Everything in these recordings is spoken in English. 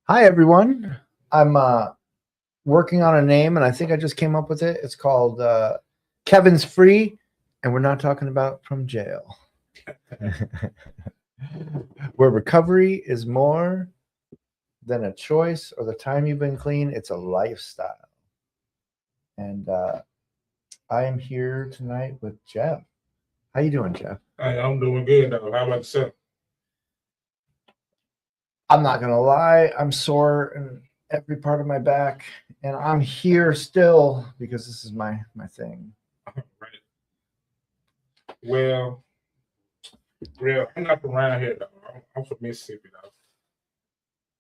Hi, everyone. I'm working on a name, and I think I just came up with it. It's called Kevin's Free, and we're not talking about from jail. Where recovery is more than a choice or the time you've been clean, it's a lifestyle. And I am here tonight with Jeff. How you doing, Jeff? Hey, I'm doing good though. How about yourself? I'm not gonna lie, I'm sore in every part of my back, and I'm here still because this is my thing. Right. Well, real, I'm not from around here though. I'm from Mississippi though.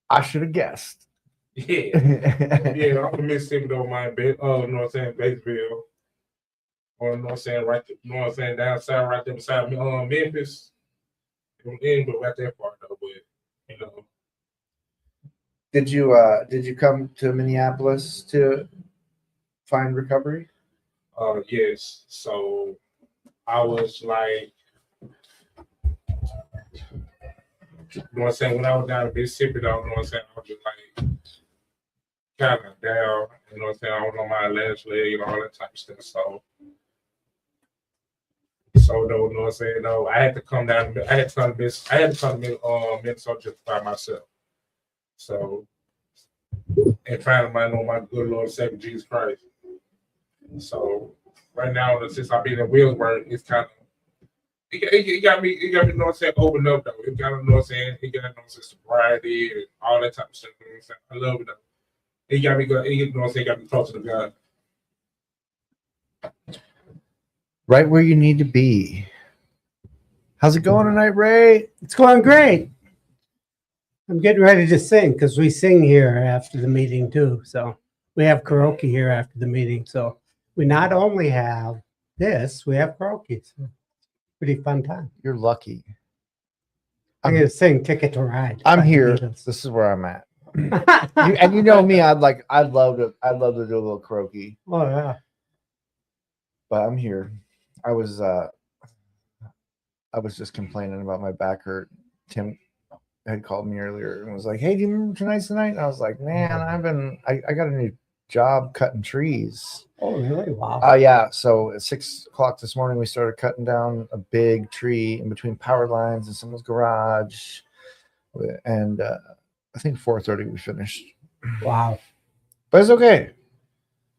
I should have guessed. Yeah, yeah, I'm from Mississippi though, my bed. Oh, you know what I'm saying, Batesville, or you know what I'm saying, right, you know what I'm saying, down south, right there beside me, Memphis. In, but right that far though, but you know, Did you come to Minneapolis to find recovery? yes. So I was like, you know what I'm saying, when I was down in Mississippi though, you know what I'm saying, I was just like kind of down, you know what I'm saying, I was on my last leg and all that type of stuff. So though, you know what I'm saying? No, I had to come down. I had to come to Minnesota just by myself. So and trying to find on my good Lord and Savior Jesus Christ. So right now, since I've been in Williamsburg, it's kind of it got me, you know what I'm saying, open up though. It got, you know what I'm saying, it got, you know what I'm saying, sobriety and all that type of stuff. You know what I'm saying? I love it though. It got me good. You know what I'm saying, it got me closer to God. Right where you need to be. How's it going tonight, Ray? It's going great. I'm getting ready to sing because we sing here after the meeting too. So we have karaoke here after the meeting. So we not only have this, we have karaoke. So pretty fun time. You're lucky. I'm going to sing Ticket to Ride. I'm by the here. Beatles. This is where I'm at. And you know me, I'd love to do a little karaoke, Oh yeah. but I'm here. I was just complaining about my back hurt. Tim had called me earlier and was like, "Hey, do you remember tonight's the night?" And I was like, "Man, I got a new job cutting trees." Oh really? Wow. Yeah. So at 6 o'clock this morning, we started cutting down a big tree in between power lines in someone's garage, and I think 4:30 we finished. Wow. But it's okay.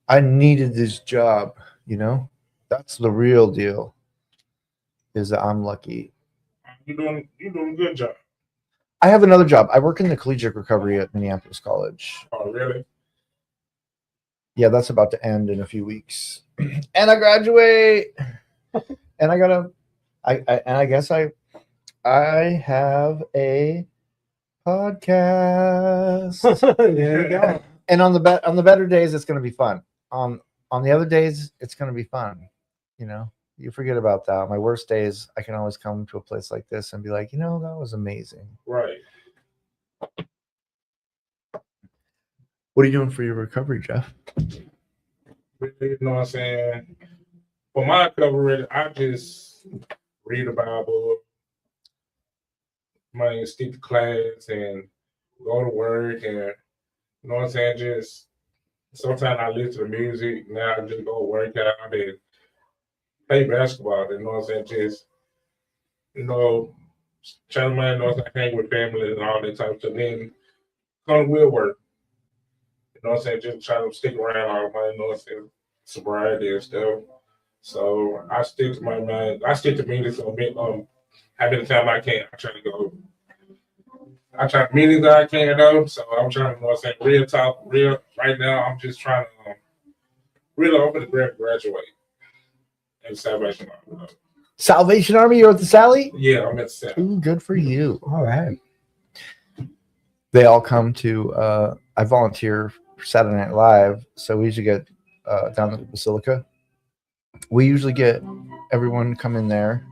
I needed this job. You know, that's the real deal. Is that I'm lucky. You're doing a good job. I have another job. I work in the collegiate recovery at Minneapolis College. Oh really? Yeah, that's about to end in a few weeks, and I graduate. And I guess I have a podcast. There you go. And on the better days, it's going to be fun. On the other days, it's going to be fun. You know, you forget about that. My worst days, I can always come to a place like this and be like, you know, that was amazing. Right. What are you doing for your recovery, Jeff? You know what I'm saying? For my recovery, I just read the Bible, stick to class and go to work, and you know what I'm saying, just sometimes I listen to music, now I just go work out and play basketball, you know what I'm saying, just you know, trying to you know what I'm saying, hang with family and all that type of stuff. Then come to will work. You know what I'm saying? Just trying to stick around all my, you know what I'm saying, sobriety and stuff. So I stick to my mind. I stick to meetings. How many times I can, I try to go. I try to meetings that I can though. So I'm trying to, you know what I'm saying, real talk, real. Right now, I'm just trying to really open the graduate and Salvation Army. Salvation Army, you're at the Sally? Yeah, I'm at Sally. Ooh, good for you. All right. They all come to I volunteer for Saturday Night Live, so we usually get down at the Basilica. We usually get everyone to come in there,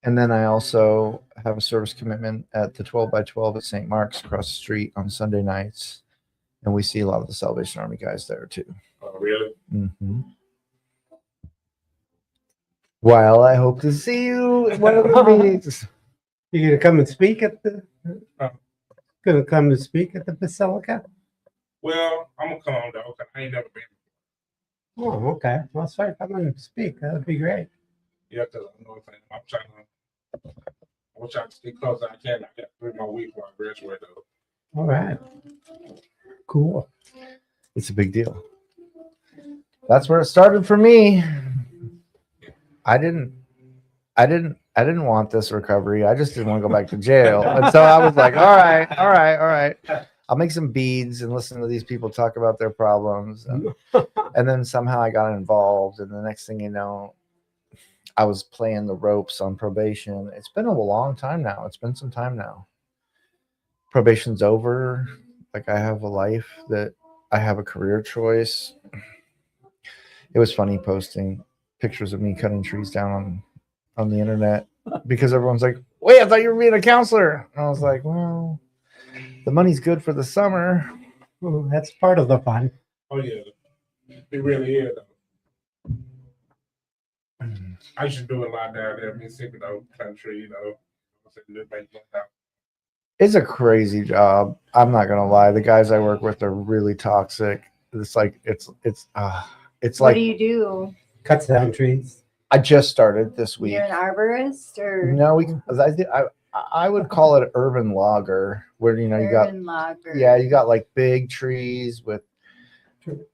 and then I also have a service commitment at the 12 by 12 at St. Mark's across the street on Sunday nights, and we see a lot of the Salvation Army guys there too. Oh, really? Mm-hmm. Well, I hope to see you at one of the meetings. You gonna come and speak at the? gonna come and speak at the Basilica? Well, I'm gonna come though, 'cause I ain't never been. Oh, okay. Well, sorry, come and speak. That would be great. Yeah, because I know I'm trying to stay close as I can. I got 3 more weeks before I graduate though. All right. Cool. It's a big deal. That's where it started for me. I didn't want this recovery. I just didn't want to go back to jail. And so I was like, all right. I'll make some beads and listen to these people talk about their problems. And then somehow I got involved. And the next thing you know, I was playing the ropes on probation. It's been a long time now. It's been some time now. Probation's over. Like I have a life, that I have a career choice. It was funny posting pictures of me cutting trees down on the internet because everyone's like, wait, I thought you were being a counselor. And I was like, well, the money's good for the summer. Well, that's part of the fun. Oh yeah, it really is though. I used to do a lot down there, Mississippi, country, just make money out. It's a crazy job. I'm not gonna lie. The guys I work with are really toxic. It's like it's What like do you do? Cuts down trees. I just started this week. You're an arborist or No, I would call it urban logger, where you got urban logger? you got like big trees with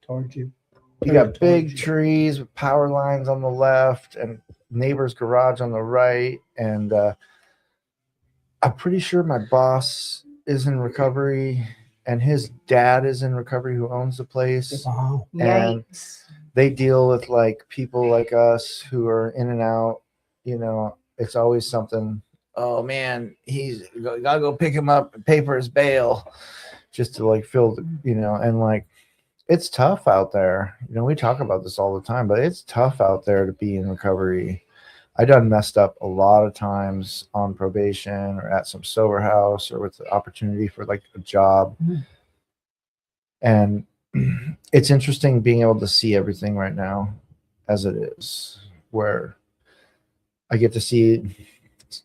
Towards you. you got big trees with power lines on the left and neighbor's garage on the right. And I'm pretty sure my boss is in recovery and his dad is in recovery, who owns the place. Wow. And Yikes. they deal with like people like us who are in and out. It's always something. Oh man, gotta go pick him up and pay for his bail, just to like fill, and like it's tough out there. We talk about this all the time, but it's tough out there to be in recovery. I done messed up a lot of times on probation or at some sober house or with the opportunity for like a job. Mhm. And it's interesting being able to see everything right now as it is, where I get to see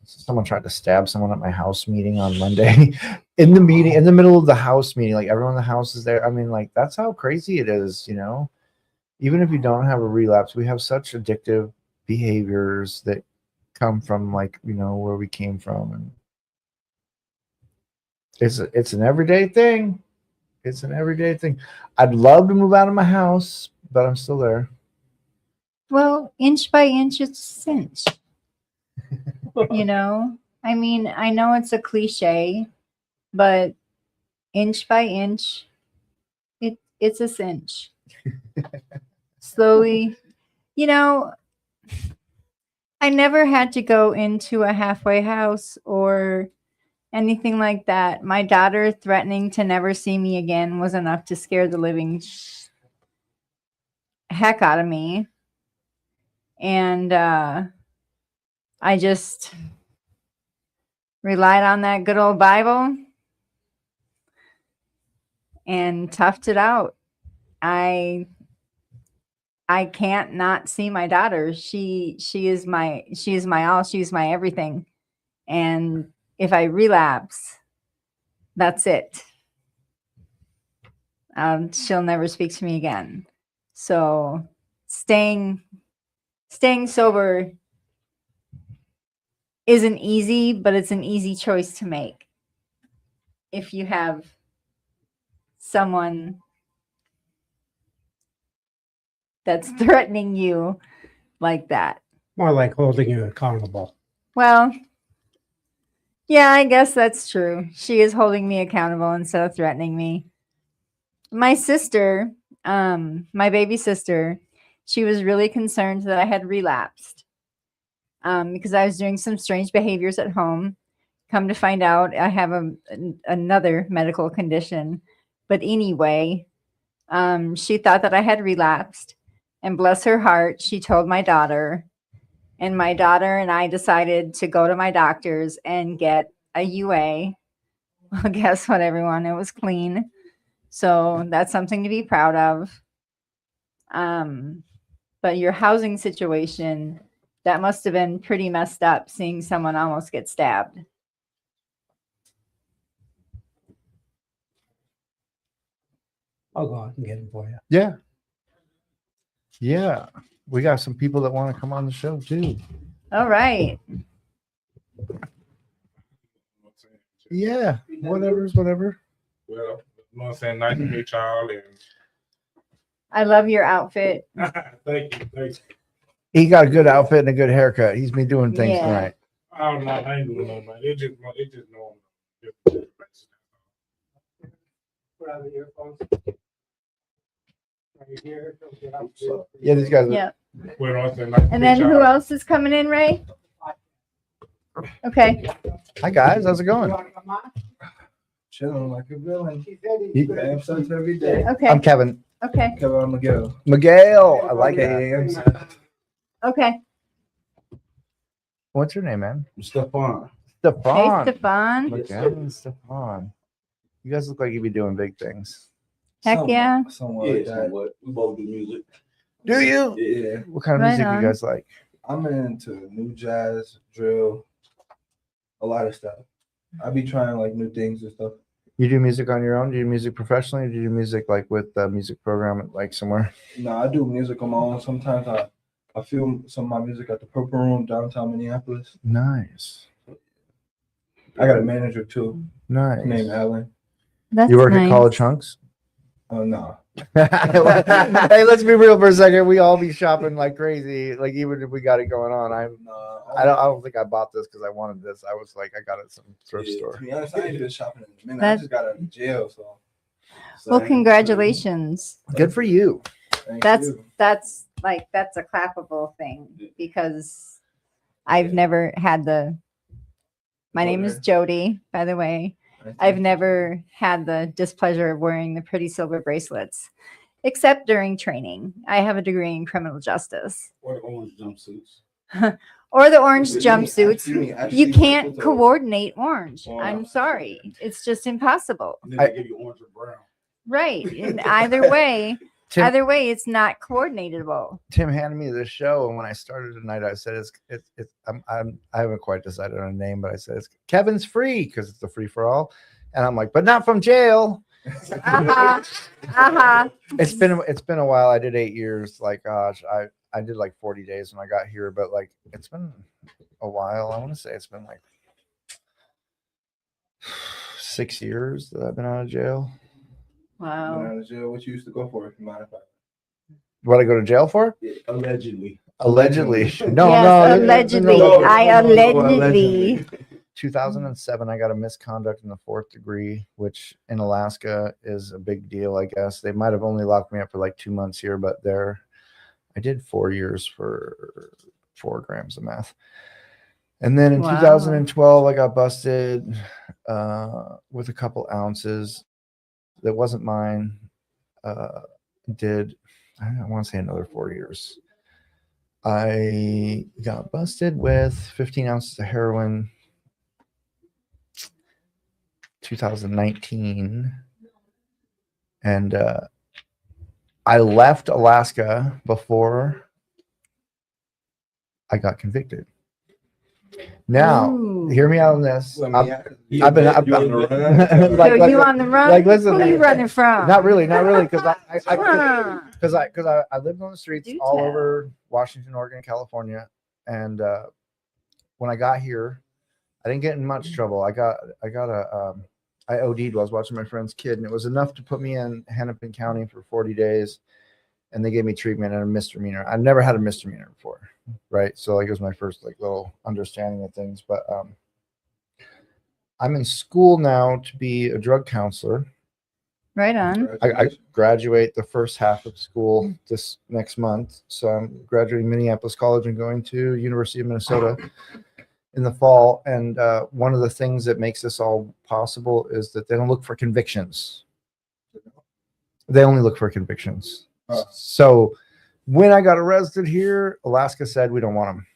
someone tried to stab someone at my house meeting on Monday in the middle of the house meeting, like everyone in the house is there. I mean, like that's how crazy it is, even if you don't have a relapse, we have such addictive behaviors that come from like, where we came from. And it's an everyday thing. It's an everyday thing. I'd love to move out of my house, but I'm still there. Well, inch by inch, it's a cinch. I mean, I know it's a cliche, but inch by inch, it's a cinch. Slowly, I never had to go into a halfway house or anything like that. My daughter threatening to never see me again was enough to scare the living heck out of me. And I just relied on that good old Bible and toughed it out. I can't not see my daughter. She is my all. She's my everything. And if I relapse, that's it. She'll never speak to me again. So staying sober isn't easy, but it's an easy choice to make if you have someone that's threatening you like that. More like holding you accountable. Well, yeah, I guess that's true. She is holding me accountable instead of threatening me. My sister, my baby sister, she was really concerned that I had relapsed because I was doing some strange behaviors at home. Come to find out, I have another medical condition. But anyway, she thought that I had relapsed. And bless her heart, she told my daughter. And my daughter and I decided to go to my doctor's and get a UA. Well, guess what, everyone? It was clean. So that's something to be proud of. But your housing situation, that must have been pretty messed up, seeing someone almost get stabbed. I'll go out and get them for you. Yeah. Yeah. We got some people that want to come on the show too. All right. Yeah. Whatever's whatever. Well, you know what I'm saying? Nice to meet y'all. And I love your outfit. thank you. Thank you. He got a good outfit and a good haircut. He's been doing things Yeah. tonight. I don't know. I ain't doing nothing, man. It just normal. Put on the earphones. Right here. Yeah, these guys. Yeah. Well, you know what I'm saying? Nice to And meet then who y'all. else is coming in, Ray? Okay. Hi guys, how's it You going? want to come on? Chilling like a villain. She said You- he's Bam sucks every day. Okay. I'm Kevin. Okay. Kevin Miguel. Miguel. I like it. KAM. Okay. What's your name, man? Stephon. Hey, Stefan. Stefan. Miguel and Stefan. You guys look like you'd be doing big things. Heck yeah. Somewhat Yeah, like that. somewhat. We both do music. Do you? Yeah. What kind of Right music on. you guys like? I'm into new jazz, drill, a lot of stuff. I be trying like new things and stuff. You do music on your own? Do you do music professionally? Or do you do music like with the music program like somewhere? No, I do music on my own. Sometimes I film some of my music at the Purple Room downtown Minneapolis. Nice. I got a manager too, Nice. named Alan. That's You work nice. at College Hunks? Oh no. Hey, let's be real for a second. We all be shopping like crazy. Like even if we got it going on, No. I don't think I bought this because I wanted this. I was like, I got it at some thrift Yeah, store. to be honest, I ain't been shopping in a minute. That- I just got out of jail, so. Well, Same. congratulations. Good for you. Thank That's you. that's a clappable thing because I've never had the. My name is Okay. Jody, by the way. I've never had the displeasure of wearing the pretty silver bracelets, except during training. I have a degree in criminal justice. Or the orange jumpsuits. Or the orange Actually, jumpsuits. You can't coordinate orange. Wow. I'm sorry. It's just impossible. And then I- they give you orange or brown. Right. In either way, Tim, it's not coordinatable. Tim handed me this show, and when I started tonight, I said I haven't quite decided on a name, but I said it's Kevin's Free because it's a free for all, and I'm like, but not from jail. Uh-huh. Uh-huh. It's been a while. I did 8 years. Like, gosh, I did like 40 days when I got here, but like it's been a while. I want to say it's been like 6 years that I've been out of jail. Wow. Out of jail, what you used to go for, if you mind if I? What I go to jail for? Yeah, allegedly. Allegedly. No, Yes, no. allegedly. no. I allegedly. Allegedly. 2007, I got a misconduct in the 4th degree, which in Alaska is a big deal, I guess. They might have only locked me up for like 2 months here, but I did 4 years for 4 grams of meth. And then in Wow. 2012, I got busted with a couple ounces. That wasn't mine. I want to say another 4 years. I got busted with 15 ounces of heroin 2019. And I left Alaska before I got convicted. Now, Ooh. hear me out on this. Well, I've yeah, been- you I've- on the run? like- So you on the run? like, listen, Who are you running from? Not really, because I Huh. lived on the streets Do all tell. over Washington, Oregon, California, and when I got here, I didn't get in much trouble. I OD'd while I was watching my friend's kid, and it was enough to put me in Hennepin County for 40 days, and they gave me treatment and a misdemeanor. I've never had a misdemeanor before, right? So like it was my first like little understanding of things, but I'm in school now to be a drug counselor. Right on. I graduate the first half of school this next month. So I'm graduating Minneapolis College and going to University of Minnesota in the fall. And one of the things that makes this all possible is that they don't look for convictions. They only look for convictions. Oh. So when I got arrested here, Alaska said, we don't want them.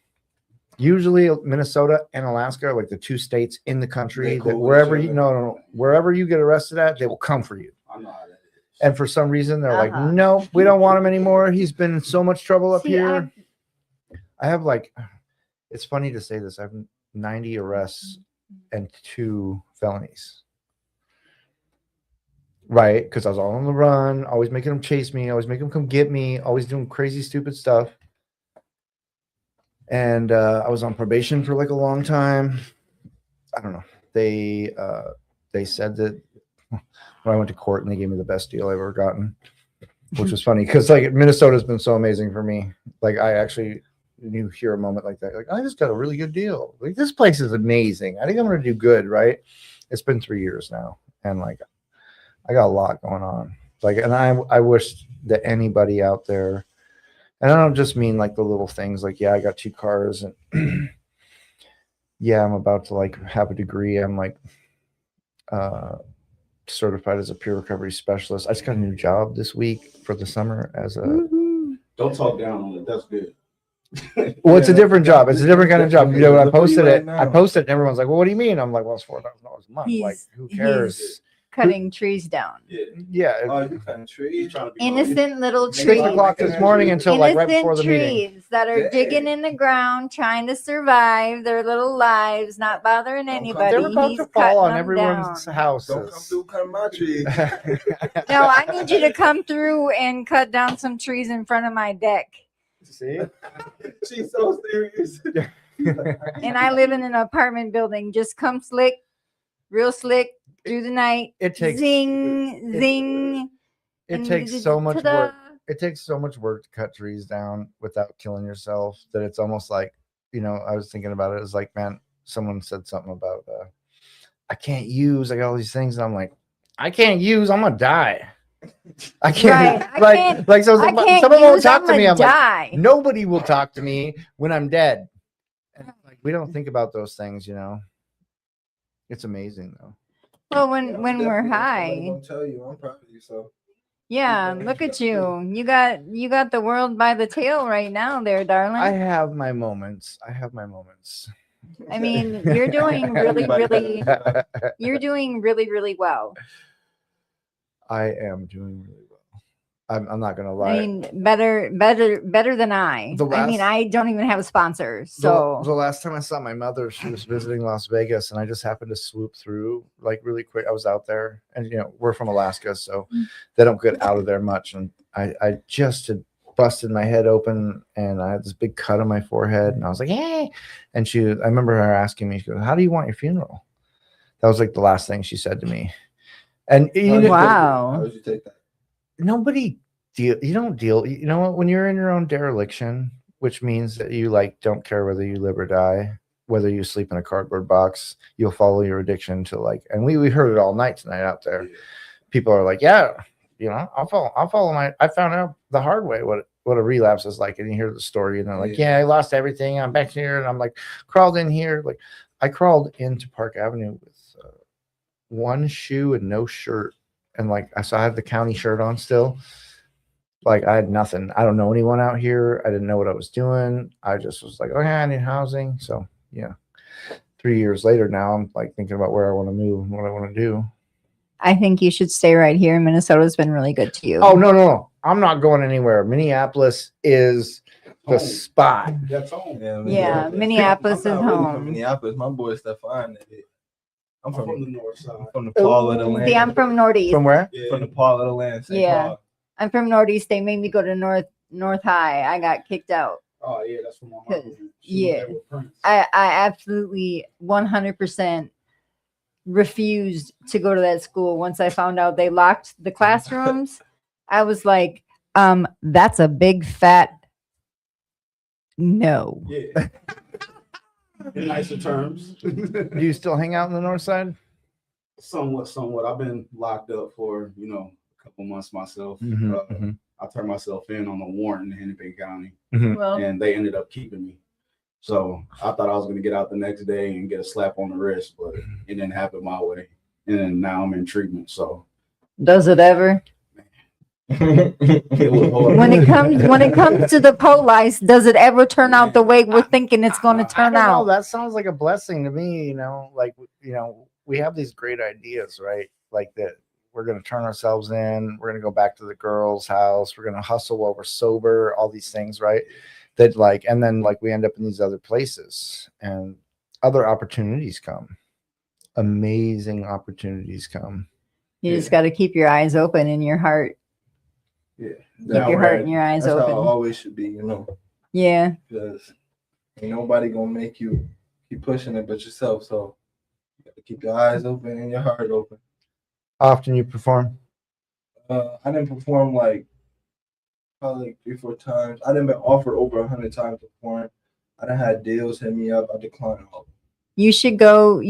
Usually Minnesota and Alaska are like the 2 states in the country They're that cool with wherever each you, other. no, wherever you get arrested at, they will come for you. I know how that is. And for some reason, they're like, Uh-huh. no, we don't want him anymore. He's been in so much trouble up See, here. I have like, it's funny to say this. I have 90 arrests and 2 felonies. right? Because I was all on the run, always making them chase me, always making them come get me, always doing crazy, stupid stuff. And I was on probation for like a long time. I don't know. They said that when I went to court and they gave me the best deal I've ever gotten, which was funny because like Minnesota's been so amazing for me. Like I actually, you hear a moment like that, like I just got a really good deal. Like this place is amazing. I think I'm gonna do good, right? It's been 3 years now, and like I got a lot going on. Like, and I wish that anybody out there, and I don't just mean like the little things, like yeah, I got 2 cars, and yeah, I'm about to like have a degree. I'm like certified as a peer recovery specialist. I just got a new job this week for the summer as a Woohoo. Don't talk down on it. That's good. well, it's a different job. It's a different kind of job. You know, when I Look where you posted at it, I now. posted it, and everyone's like, well, what do you mean? I'm like, well, it's $4,000 a month. He's- Like, who cares? Cutting trees down. Yeah. Yeah. Oh, you cutting trees? Trying to be Innocent little 6 trees. o'clock this morning until like right before the meeting. Trees that are Dang. digging in the ground, trying to survive their little lives, not bothering Don't come- anybody. They're about He's to cutting fall on them everyone's down. houses. Don't come through cutting my trees. No, I need you to come through and cut down some trees in front of my deck. See? She's so serious. And I live in an apartment building. Just come slick, real slick through the night. It takes Zing, zing. it and takes so much ta-da. work. It takes so much work to cut trees down without killing yourself that it's almost like, you know, I was thinking about it. It's like, man, someone said something about I can't use, I got all these things, and I'm like, I can't use, I'm gonna die. I can't Right, I like can't- like so I can't someone won't use, talk I'm to me. gonna I'm like, die. nobody will talk to me when I'm dead. And like we don't think about those things, you know. It's amazing though. Well, when we're Definitely, high, somebody gonna tell you, I'm proud of you. So yeah. Look at you. You got the world by the tail right now, there, darling. I have my moments. I have my moments. I mean, you're doing really, Everybody really, does. you're doing really, really well. I am doing really well. I'm not gonna lie. I mean, better than I. The I mean, last- I don't even have sponsors, The so last time I saw my mother, she was visiting Las Vegas, and I just happened to swoop through like really quick. I was out there, and you know we're from Alaska, so they don't get out of there much. And I just had busted my head open, and I had this big cut on my forehead, and I was like, "Hey!" And I remember her asking me, she goes, "How do you want your funeral?" That was like the last thing she said to me. And you How know, did you take that? Wow. How did you take that? nobody deal. You don't deal. You know what? When you're in your own dereliction, which means that you like don't care whether you live or die, whether you sleep in a cardboard box, you'll follow your addiction to like. And we heard it all night tonight out there. Yeah. People are like, yeah, you know, I'll follow my. I found out the hard way what a relapse is like, and you hear the story, and they're like, yeah, I lost everything. I'm back here, and I'm like, crawled in here. Like, I crawled into Park Avenue with one shoe and no shirt, and like I had the county shirt on still. Like I had nothing. I don't know anyone out here. I didn't know what I was doing. I just was like, oh yeah, I need housing. So yeah, 3 years later now, I'm like thinking about where I want to move and what I want to do. I think you should stay right here. Minnesota's been really good to you. Oh no, I'm not going anywhere. Minneapolis is the home. spot. That's home. Yeah, Minneapolis is I'm not really home. From Minneapolis, my boy Stefan. I'm I'm from from the north side. the Paul of the land. See, I'm from Northeast. From where? Yeah. From the Paul of the land. St. Yeah. Paul. I'm from Northeast. They made me go to North High. I got kicked out. Oh yeah, that's from my Cause- mom. yeah. I absolutely 100% refused to go to that school. Once I found out they locked the classrooms, I was like, that's a big fat no. Yeah. In nicer terms. Do you still hang out in the north side? Somewhat. I've been locked up for, a couple months myself. Mhm, I turned myself in on a warrant in Hennepin County, Well, and they ended up keeping me. So I thought I was going to get out the next day and get a slap on the wrist, but it didn't happen my way. And then now I'm in treatment. So does it ever? it was hard. When it comes to the police, does it ever turn out the way we're thinking it's going to I turn don't know, out? that sounds like a blessing to me, like, we have these great ideas, right? Like that we're going to turn ourselves in, we're going to go back to the girl's house, we're going to hustle while we're sober, all these things, right? That like, and then like we end up in these other places and other opportunities come. Amazing opportunities come. You just got to keep your eyes open and your heart. Yeah. Keep your heart and your eyes That's how it open. always should be, Yeah. because ain't nobody gonna make you keep pushing it but yourself. So you gotta keep your eyes open and your heart open. How often you perform? I didn't perform like probably like 3-4 times. I didn't been offered over 100 times to perform. I done had deals hit me up. I declined all. You should go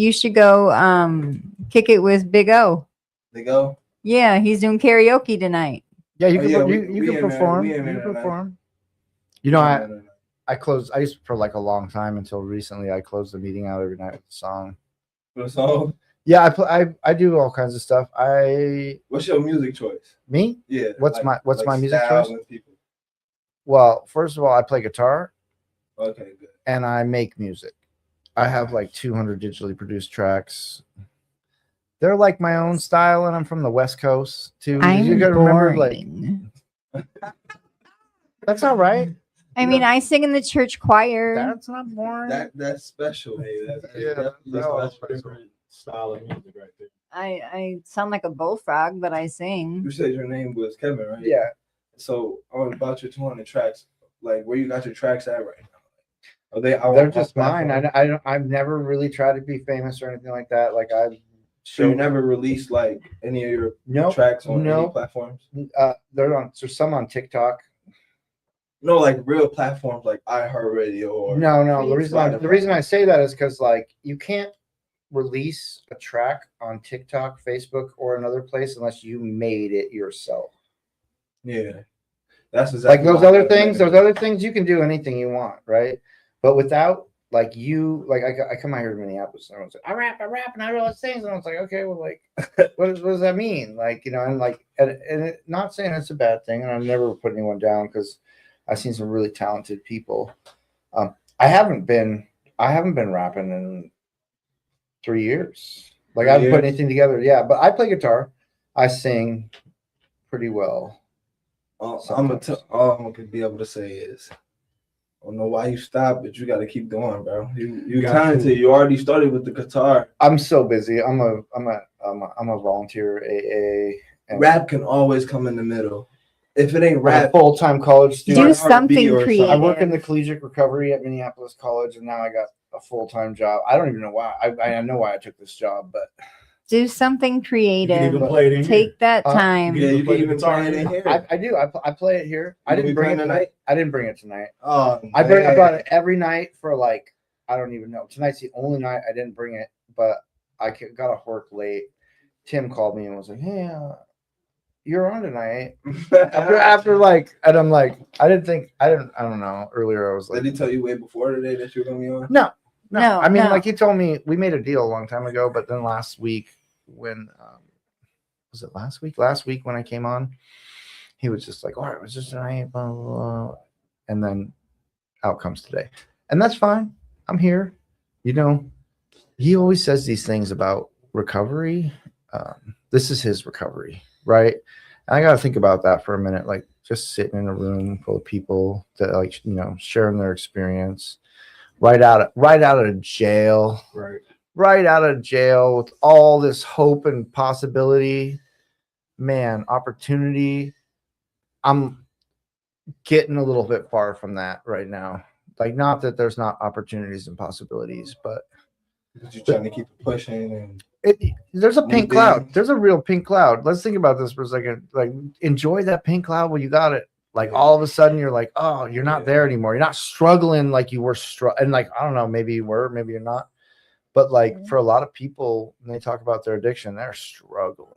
kick it with Big O. They go. Yeah, he's doing karaoke tonight. Yeah, you Oh, can yeah, you we can in there. perform. We You in there can tonight. perform. You know, I No. I used for like a long time until recently. I closed the meeting out every night with a song. For the song. Yeah, I do all kinds of stuff. What's your music choice? Me? Yeah. What's my music style choice? and people. Well, first of all, I play guitar Okay, good. and I make music. I have like 200 digitally produced tracks. They're like my own style, and I'm from the West Coast too. You gotta remember, like, that's all right. I mean, I sing in the church choir. That's not boring. That's special. Hey, that's Yeah, definitely no, a different style of music right there. I sound like a bullfrog, but I sing. You said your name was Kevin, right? Yeah. So about your 200 tracks, like where you got your tracks at right now? Are they? They're just mine. I've never really tried to be famous or anything like that. Like So you never released like any of your no tracks on any no. platforms? There's some on TikTok. No, like real platforms like iHeartRadio or No. Spotify. The reason I say that is because like you can't release a track on TikTok, Facebook, or another place unless you made it yourself. Yeah, that's Like exactly those why I other got things, manager. you can do anything you want, right? But without like you, like I come out here to Minneapolis and everyone's like, I rap, and I realize things, and I was like, okay, well, like, what does that mean? Like, you know, and like, not saying it's a bad thing, and I've never put anyone down because I've seen some really talented people. I haven't been rapping in 3 years. Like I haven't put anything together. Yeah, but I play guitar. I sing pretty well. All I'm gonna be able to say is, I don't know why you stopped, but you got to keep going, bro. You talented. You already started with the guitar. I'm so busy. I'm a volunteer AA. And Rap can always come in the middle. If it ain't I'm a rap, full-time college student. Do R&B something or something. I work in creative. the collegiate recovery at Minneapolis College, and now I got a full-time job. I don't even know why. I know why I took this job, but Do something You can creative. even play it in here. Take that Huh? time. yeah, you play can even guitar play it in here. I do. I play it here. I You didn't be bring it playing tonight. I didn't bring it tonight. Oh, I man. brought it every night for like I don't even know. Tonight's the only night I didn't bring it, but I got off work late. Tim called me and was like, "Hey, you're on tonight." After like, and I'm like, I don't know. Earlier I was like, Did he tell you way before today that you were gonna be on? no. No, I mean, no. like he told me we made a deal a long time ago, but then last week when was it last week? Last week when I came on, he was just like, "All right, it was just tonight," blah, blah, blah. And then out comes today, and that's fine. I'm here. You know, he always says these things about recovery. This is his recovery, right? And I got to think about that for a minute, like just sitting in a room full of people that like sharing their experience. Right out of jail, right out of jail with all this hope and possibility, man, opportunity. I'm getting a little bit far from that right now. Like, not that there's not opportunities and possibilities, but You're trying to keep it pushing and there's a pink Moving. cloud. There's a real pink cloud. Let's think about this for a second. Like, enjoy that pink cloud when you got it. Like all of a sudden you're like, oh, you're not there anymore. You're not struggling like you were and like, I don't know, maybe you were, maybe you're not. But like for a lot of people, when they talk about their addiction, they're struggling.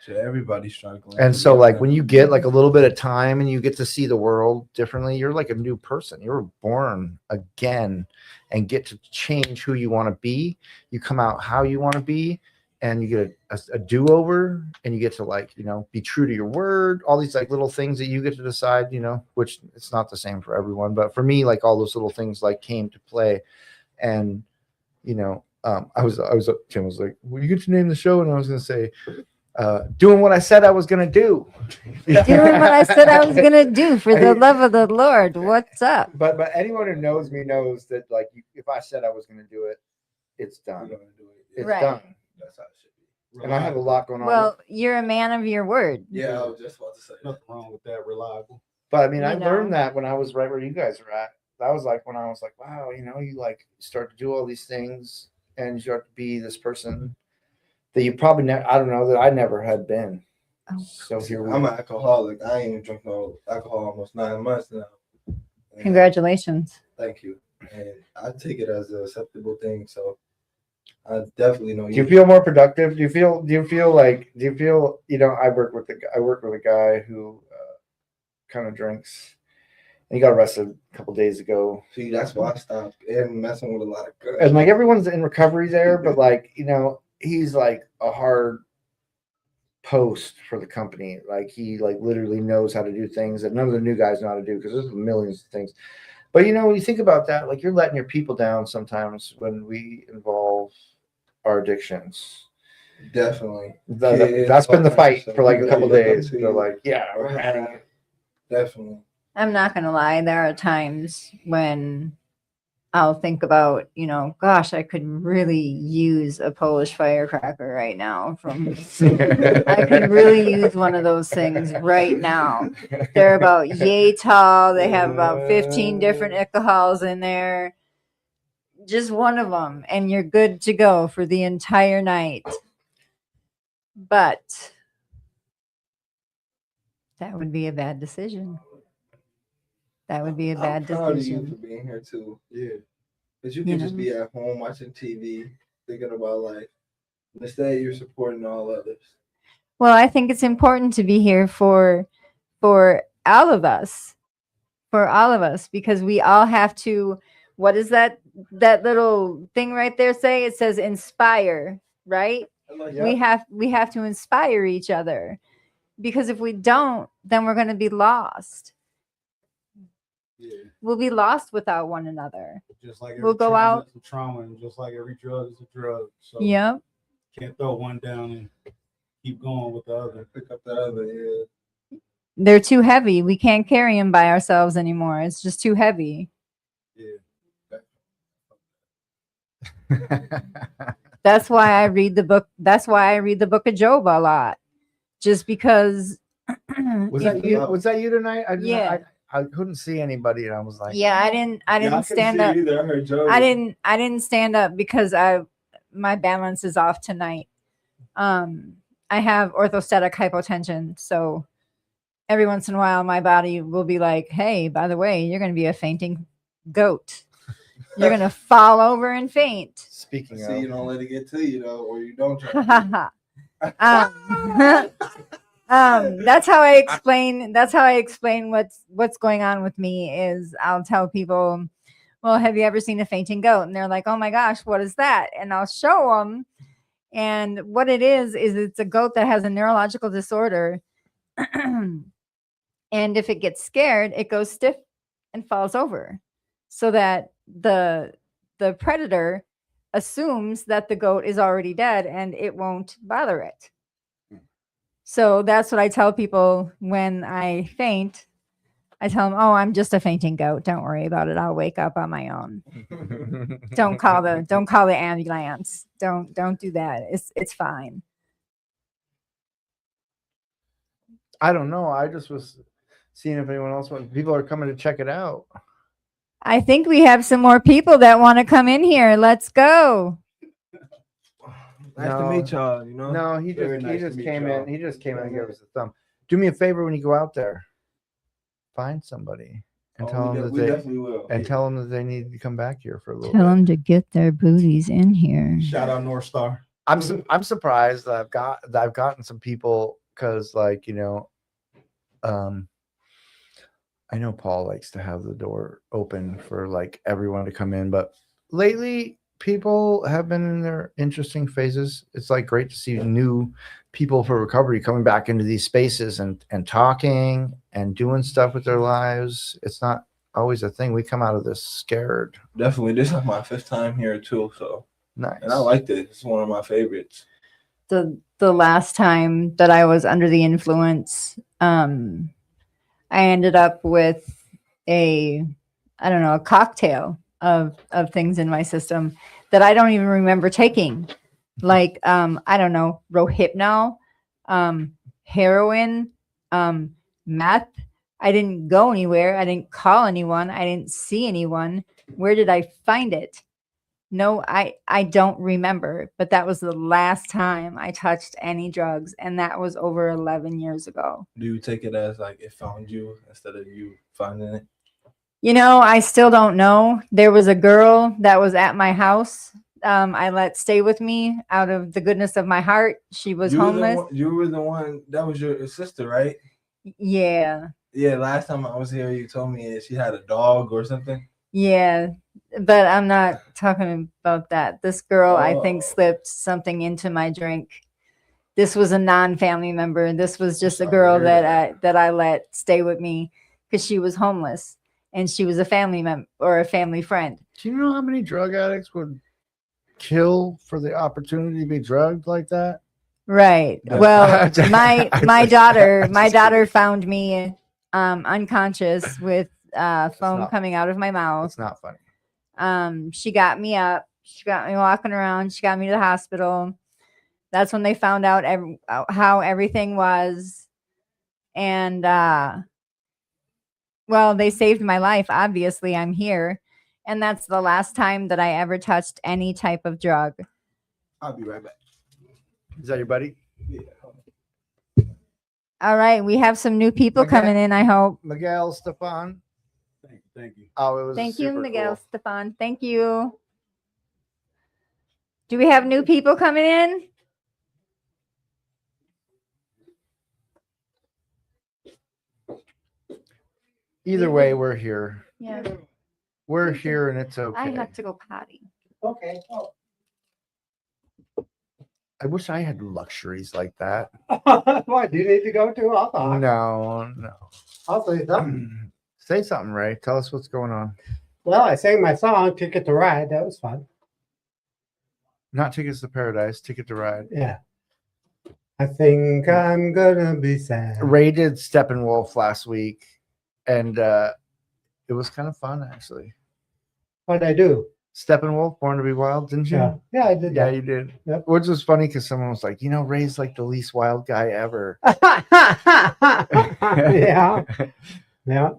everybody's struggling. And so like when you get like a little bit of time and you get to see the world differently, you're like a new person. You were born again and get to change who you want to be. You come out how you want to be. And you get a do-over, and you get to like, be true to your word, all these like little things that you get to decide, which it's not the same for everyone. But for me, like all those little things like came to play. And, Tim was like, well, you get to name the show. And I was going to say, doing what I said I was going to do. Doing what I said I was going to do for the love of the Lord. What's up? But anyone who knows me knows that like, if I said I was going to do it, it's done. It's Right. done. That's how it should be. and I have a lot going on. Well, you're a man of your word. Yeah, I was just about to say that. Nothing wrong with that. Reliable. But I mean, I You learned know. that when I was right where you guys are at. That was like when I was like, wow, you know, you like start to do all these things and you start to be this person that you probably never, I don't know, that I never had been. Oh. So here we I'm are. an alcoholic. I ain't even drunk no alcohol almost 9 months now. And Congratulations. Thank you. And I take it as a acceptable thing. So I definitely know Do you feel more productive? Do you feel, you know, I work with a guy who kind of drinks. He got arrested a couple days ago. See, that's why I stopped and messing with a lot of guns. And like everyone's in recovery there, but like, you know, he's like a hard post for the company. Like he like literally knows how to do things that none of the new guys know how to do because there's millions of things. But you know, when you think about that, like you're letting your people down sometimes when we involve our addictions. Definitely. That's been the fight for like a couple People really look up days. to They're you. like, yeah, we're having it. Definitely. I'm not going to lie. There are times when I'll think about, you know, gosh, I could really use a Polish firecracker right now. I could really use one of those things right now. They're about yay tall. They have about 15 different alcohols in there. Just one of them, and you're good to go for the entire night. But that would be a bad decision. That would be a bad I'm proud of you decision. for being here too. Yeah. Because you You can just know? be at home watching TV, thinking about life. Instead, you're supporting all others. Well, I think it's important to be here for all of us. For all of us, because we all have to, what does that little thing right there say? It says inspire, right? Yeah. We have to inspire each other. Because if we don't, then we're going to be lost. Yeah. We'll be lost without one another. Just like every We'll go trauma out. is a trauma, and just like every drug is a drug. So Yep. can't throw one down and keep going with the other. Pick up the other, yeah. They're too heavy. We can't carry them by ourselves anymore. It's just too heavy. Yeah. That's why I read the book. That's why I read the book of Job a lot. Just because. Was that you? Was that you tonight? Yeah. I couldn't see anybody, and I was like, Yeah, I didn't stand up. Either. I heard Joe. I didn't stand up because my balance is off tonight. I have orthostatic hypotension, so every once in a while my body will be like, "Hey, by the way, you're going to be a fainting goat. You're going to fall over and faint." Speaking See, you of, don't let it get to you though, or you don't. Try That's how I explain. That's how I explain what's going on with me. Is I'll tell people, "Well, have you ever seen a fainting goat?" And they're like, "Oh my gosh, what is that?" And I'll show them. And what it is it's a goat that has a neurological disorder. And if it gets scared, it goes stiff and falls over, so that the predator assumes that the goat is already dead and it won't bother it. So that's what I tell people when I faint. I tell them, "Oh, I'm just a fainting goat. Don't worry about it. I'll wake up on my own. Don't call the ambulance. Don't do that. It's fine." I don't know. I just was seeing if anyone else wants. People are coming to check it out. I think we have some more people that want to come in here. Let's go. Nice No. to meet y'all. You know. No, he Very just nice to meet came y'all. in. He just came in and gave us a thumb. Do me a favor when you go out there. Find somebody and tell them that we they definitely will. tell them that they need to come back here for a little Tell bit. them to get their booties in here. Shout out North Star. I'm surprised that I've gotten some people because like, you know, I know Paul likes to have the door open for like everyone to come in, but lately people have been in their interesting phases. It's like great to see new people for recovery coming back into these spaces and talking and doing stuff with their lives. It's not always a thing. We come out of this scared. Definitely. This is my 5th time here too, so Nice. and I liked it. It's one of my favorites. The last time that I was under the influence, I ended up with a cocktail of things in my system that I don't even remember taking. like I don't know, Rohypnol, heroin, meth. I didn't go anywhere. I didn't call anyone. I didn't see anyone. Where did I find it? No, I don't remember, but that was the last time I touched any drugs, and that was over 11 years ago. Do you take it as like it found you instead of you finding it? You know, I still don't know. There was a girl that was at my house. I let stay with me out of the goodness of my heart. She was You were the homeless. one- you were the one that was your sister, right? Yeah. Yeah, last time I was here, you told me she had a dog or something. Yeah. But I'm not talking about that. This girl, I think, Oh. slipped something into my drink. This was a non-family member. This was just a Sorry to girl hear that I let stay with me because she was homeless and she was a family member or a family friend. Do you know how many drug addicts would kill for the opportunity to be drugged like that? Right. Yeah. Well, my I daughter found me unconscious with foam not- coming out of my mouth. It's not funny. She got me up. She got me walking around. She got me to the hospital. That's when they found out how everything was. And well, they saved my life. Obviously, I'm here. And that's the last time that I ever touched any type of drug. I'll be right back. Is that your buddy? Yeah. All right. We have some new people Okay. coming in, I hope. Miguel Stefan. Thank you. Oh, it was Thank you, super Miguel cool. Stefan. Thank you. Do we have new people coming in? Either way, we're here. Yeah. We're here and it's okay. I have to go potty. Okay. I wish I had luxuries like that. What, do you need to go to? I'll talk. No. I'll say something. Say something, Ray. Tell us what's going on. Well, I sang my song, Ticket to Ride. That was fun. Not Tickets to Paradise, Ticket to Ride. Yeah. I think I'm gonna be sad. Ray did Steppenwolf last week, and it was kind of fun actually. What'd I do? Steppenwolf, Born to Be Wild, didn't you? Yeah, I did Yeah, that. you did. Yep. Which was funny because someone was like, Ray's like the least wild guy ever. Yeah. Yeah.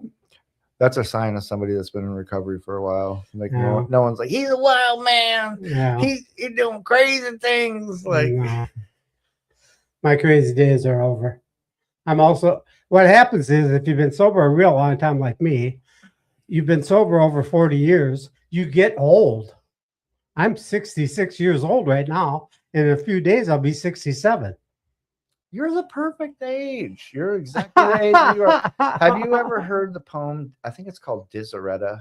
That's a sign of somebody that's been in recovery for a while. Like Yeah. no one's like, he's a wild man. Yeah. He's doing crazy things. Like No. My crazy days are over. I'm also, what happens is if you've been sober a real long time like me, you've been sober over 40 years, you get old. I'm 66 years old right now. In a few days, I'll be 67. you're the perfect age. You're exactly the age you are. Have you ever heard the poem? I think it's called Disaretta.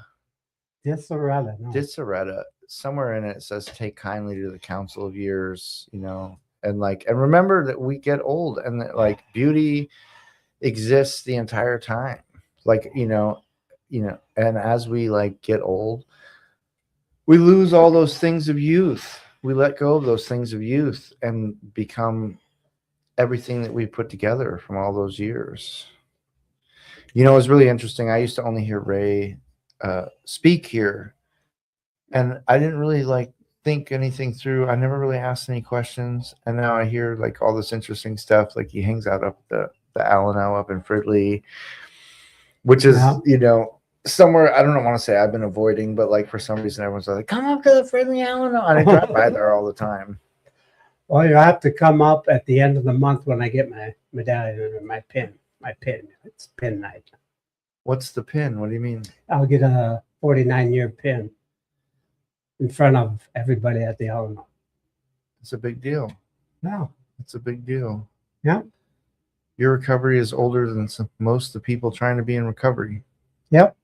Disaretta. No. Disaretta. Somewhere in it says, "Take kindly to the counsel of years," and remember that we get old, and that like beauty exists the entire time. And as we like get old, we lose all those things of youth. We let go of those things of youth and become everything that we put together from all those years. It was really interesting. I used to only hear Ray speak here, and I didn't really think anything through. I never really asked any questions, and now I hear like all this interesting stuff. Like he hangs out up the Alano up in Fridley, which is somewhere I don't want to say I've been avoiding, but like for some reason everyone's like, come up to the Fridley Alano, and I drive by there all the time. Well, you have to come up at the end of the month when I get my medallion and my pin. My pin. It's pin night. What's the pin? What do you mean? I'll get a 49-year pin in front of everybody at the Alamo. It's a big deal. No. It's a big deal. Yeah. Your recovery is older than most of the people trying to be in recovery. Yep.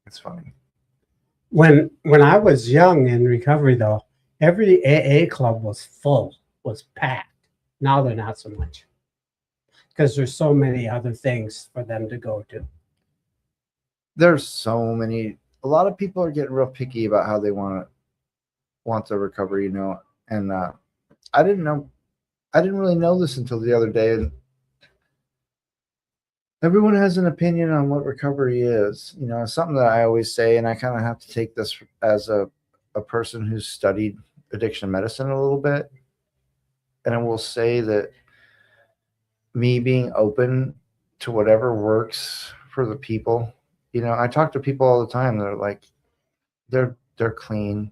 It's funny. When I was young in recovery, though, every AA club was full, was packed. Now they're not so much because there's so many other things for them to go to. There's so many. A lot of people are getting real picky about how they want their recovery, and I didn't really know this until the other day. And everyone has an opinion on what recovery is. It's something that I always say, and I kind of have to take this as a person who's studied addiction medicine a little bit. And I will say that me being open to whatever works for the people, you know, I talk to people all the time. They're like, they're clean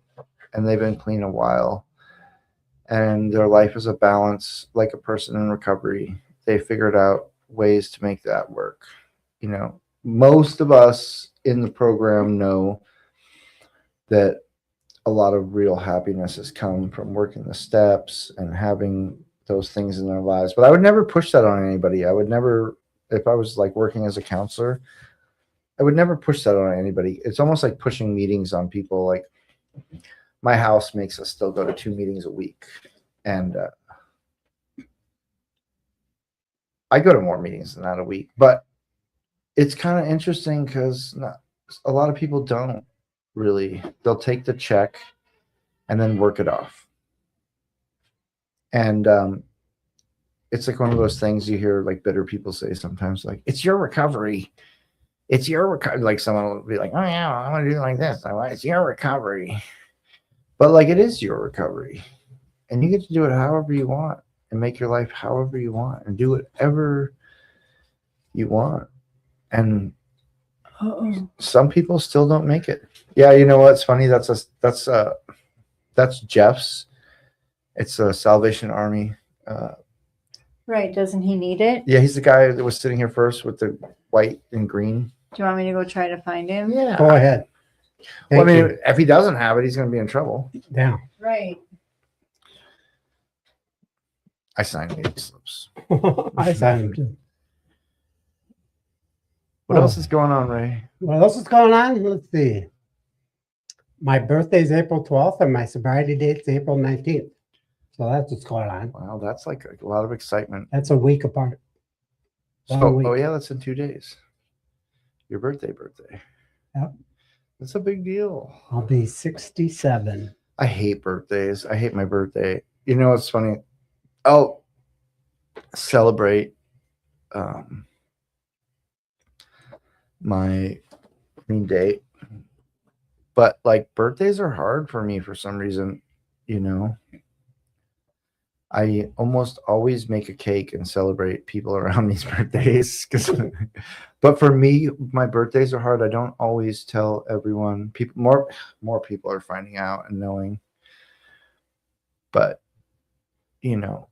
and they've been clean a while. And their life is a balance, like a person in recovery. They figured out ways to make that work. You know, most of us in the program know that a lot of real happiness has come from working the steps and having those things in their lives. But I would never push that on anybody. I would never, if I was like working as a counselor, I would never push that on anybody. It's almost like pushing meetings on people. Like my house makes us still go to 2 meetings a week. And I go to more meetings than that a week. But it's kind of interesting because a lot of people don't really. They'll take the check and then work it off. And it's like one of those things you hear like bitter people say sometimes, like, it's your recovery. It's your recovery. Like someone will be like, oh yeah, I want to do it like this. It's your recovery. But like, it is your recovery. And you get to do it however you want and make your life however you want and do whatever you want. And some people still don't make it. Yeah, you know what's funny? That's Jeff's. It's a Salvation Army. Right. Doesn't he need it? Yeah, he's the guy that was sitting here first with the white and green. Do you want me to go try to find him? Yeah. Go ahead. Well, I Thank mean, if he doesn't have it, he's going to be in trouble. you. Yeah. Right. I signed meeting slips. I signed them too. What else is going on, Ray? What else is going on? Let's see. My birthday's April 12th and my sobriety date's April 19th. So that's what's going on. Wow, that's like a lot of excitement. That's a week apart. So, 1 week. oh yeah, that's in 2 days. Your birthday. Yep. That's a big deal. I'll be 67. I hate birthdays. I hate my birthday. You know what's funny? I'll celebrate my green date, but like birthdays are hard for me for some reason. You know, I almost always make a cake and celebrate people around me's birthdays. But for me, my birthdays are hard. I don't always tell everyone. People more people are finding out and knowing. But you know,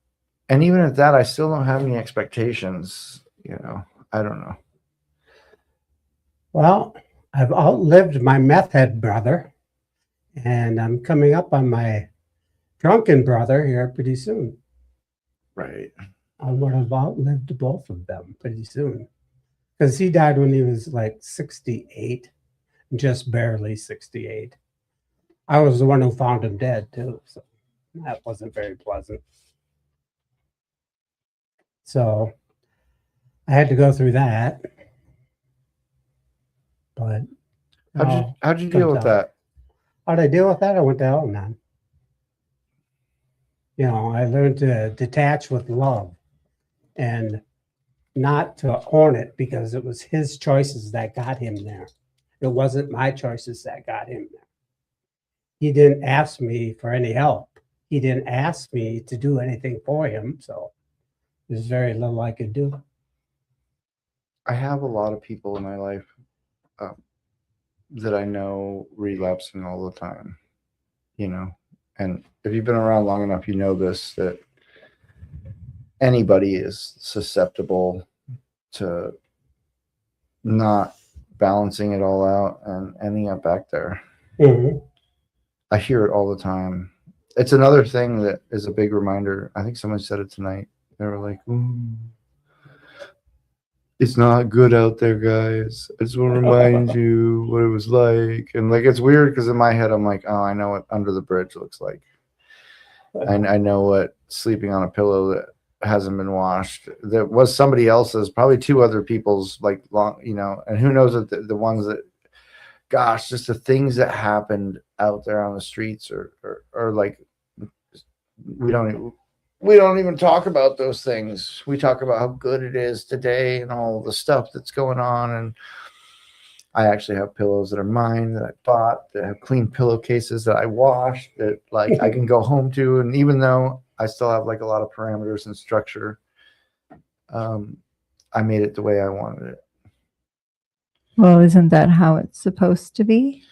and even at that, I still don't have any expectations. You know, I don't know. Well, I've outlived my meth head brother, and I'm coming up on my drunken brother here pretty soon. Right. I would have outlived both of them pretty soon because he died when he was like 68, just barely 68. I was the one who found him dead too, so that wasn't very pleasant. So I had to go through that. But How'd you deal with comes out. that? how'd I deal with that? I went to Al-Anon. You know, I learned to detach with love and not to own it because it was his choices that got him there. It wasn't my choices that got him there. He didn't ask me for any help. He didn't ask me to do anything for him. So there's very little I could do. I have a lot of people in my life that I know relapsing all the time, you know, and if you've been around long enough, you know this, that anybody is susceptible to not balancing it all out and ending up back there. Mm-hmm. I hear it all the time. It's another thing that is a big reminder. I think someone said it tonight. They were like, "Ooh, it's not good out there, guys. I just want to remind you what it was like." And like, it's weird because in my head, I'm like, oh, I know what under the bridge looks like. And I know what sleeping on a pillow that hasn't been washed, that was somebody else's, probably 2 other people's, like, long, you know, and who knows that the ones that, gosh, just the things that happened out there on the streets or like, we don't even talk about those things. We talk about how good it is today and all the stuff that's going on. And I actually have pillows that are mine that I bought, that have clean pillowcases that I washed, that like I can go home to. And even though I still have like a lot of parameters and structure, I made it the way I wanted it. Well, isn't that how it's supposed to be?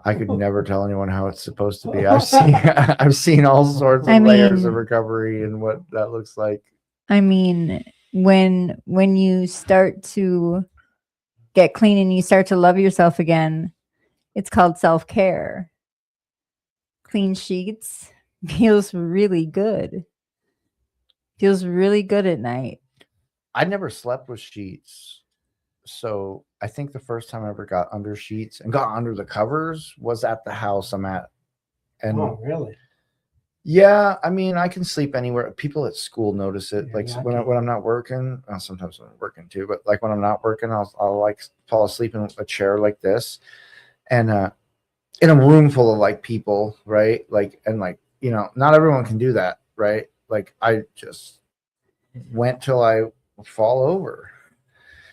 I could never tell anyone how it's supposed to be. I've seen all sorts of I layers mean- of recovery and what that looks like. I mean, when you start to get clean and you start to love yourself again, it's called self-care. Clean sheets feels really good. Feels really good at night. I never slept with sheets. So I think the first time I ever got under sheets and got under the covers was at the house I'm at. And Oh, really? yeah, I mean, I can sleep anywhere. People at school notice it. You're Like lucky. when I'm not working, well, sometimes when I'm working too, but like when I'm not working, I'll like fall asleep in a chair like this, and in a room full of like people, right? Like and like you know, not everyone can do that, right? Like I just went till I fall over.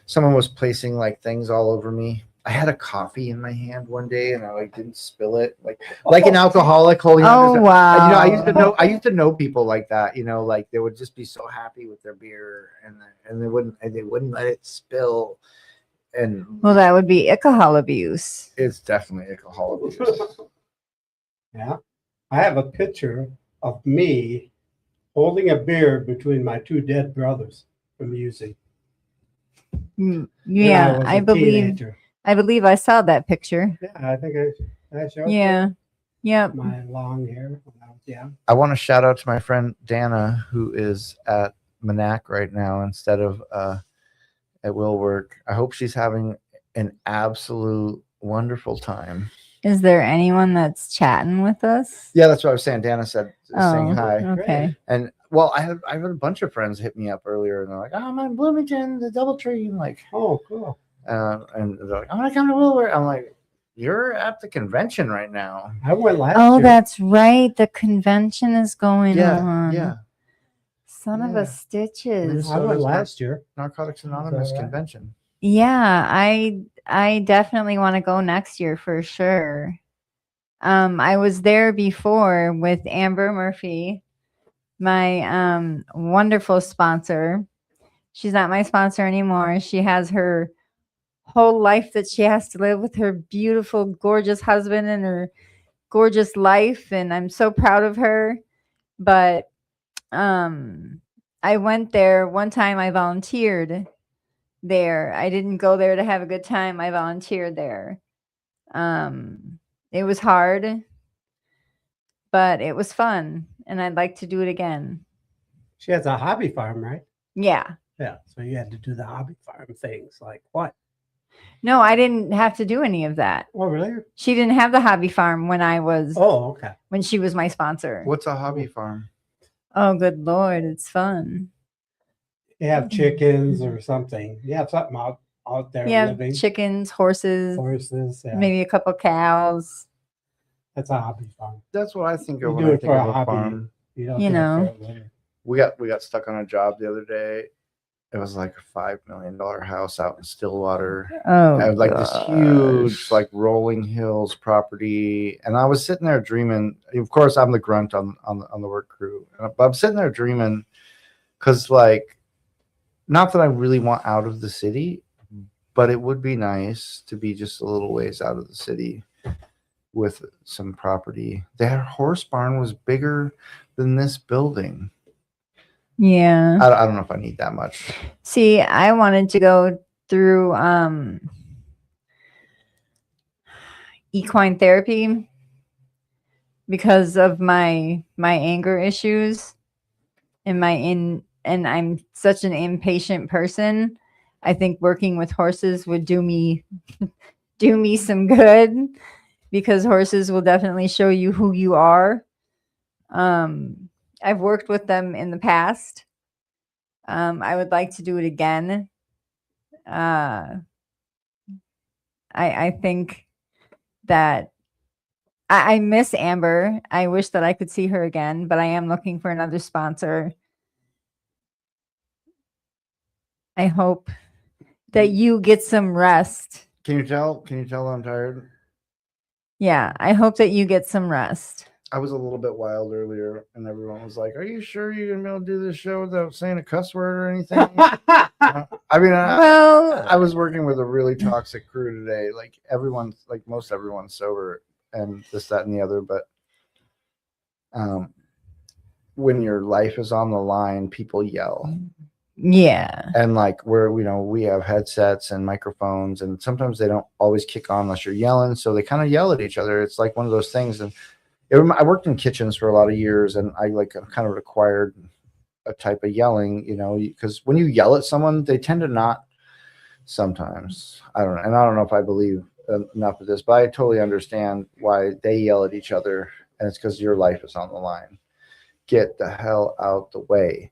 Someone was placing like things all over me. I had a coffee in my hand one day and I like didn't spill it, like an alcoholic holding on Oh to wow! you know, I used to know people like that. You know, like they would just be so happy with their beer, and they wouldn't let it spill. And Well, that would be alcohol abuse. it's definitely alcohol abuse. Yeah. I have a picture of me holding a beer between my two dead brothers from using. when Yeah, was I a believe. teenager. I believe I saw that picture. Yeah, I think I showed Yeah. Yep. my long hair when I was young. I want to shout out to my friend Dana, who is at Manac right now instead of at Will Work. I hope she's having an absolute wonderful time. Is there anyone that's chatting with us? Yeah, that's what I was saying. Dana said saying Oh, hi. okay. And well, I had a bunch of friends hit me up earlier, and they're like, "Oh, I'm in Bloomington, the DoubleTree," and like, Oh, cool. and they're like, "I want to come to Willowwork." I'm like, "You're at the convention right now." I went last Oh, year. that's right. The convention is going Yeah, on. yeah. Son of Yeah. a stitches. I went last year. Narcotics Anonymous all right. convention. Yeah, I definitely want to go next year for sure. I was there before with Amber Murphy, my wonderful sponsor. She's not my sponsor anymore. She has her whole life that she has to live with her beautiful, gorgeous husband and her gorgeous life, and I'm so proud of her. But I went there one time. I volunteered there. I didn't go there to have a good time. I volunteered there. It was hard, but it was fun, and I'd like to do it again. She has a hobby farm, right? Yeah. Yeah. So you had to do the hobby farm things. Like what? No, I didn't have to do any of that. Oh, really? She didn't have the hobby farm when Oh, okay. when she was my sponsor. What's a hobby farm? Oh, good Lord, it's fun. You have chickens or something. You have something out there Yeah, living. chickens, horses, Horses. Yeah. maybe a couple cows. That's a hobby farm. That's what I think You of do when I it think for of a a hobby. farm. You don't You do it know. for a living. We got stuck on a job the other day. It was like a $5 million house out in Stillwater. Oh, It had like this huge, gosh. like rolling hills property, and I was sitting there dreaming. Of course, I'm the grunt on the work crew, but I'm sitting there dreaming because, like, not that I really want out of the city, but it would be nice to be just a little ways out of the city with some property. Their horse barn was bigger than this building. Yeah. I don't know if I need that much. See, I wanted to go through equine therapy because of my anger issues and and I'm such an impatient person. I think working with horses would do me some good because horses will definitely show you who you are. I've worked with them in the past. I would like to do it again. I think that I miss Amber. I wish that I could see her again, but I am looking for another sponsor. I hope that you get some rest Can you tell? Can you tell I'm tired? Yeah, I hope that you get some rest. I was a little bit wild earlier, and everyone was like, "Are you sure you're gonna be able to do this show without saying a cuss word or anything?" I mean, Well, I was working with a really toxic crew today. Like everyone's, like most everyone's sober, and this, that, and the other. But when your life is on the line, people yell. yeah. And like we have headsets and microphones, and sometimes they don't always kick on unless you're yelling. So they kind of yell at each other. It's like one of those things. And I worked in kitchens for a lot of years, and I like kind of required a type of yelling, because when you yell at someone, they tend to not. Sometimes I don't know, and I don't know if I believe enough of this, but I totally understand why they yell at each other, and it's because your life is on the line. Get the hell out the way.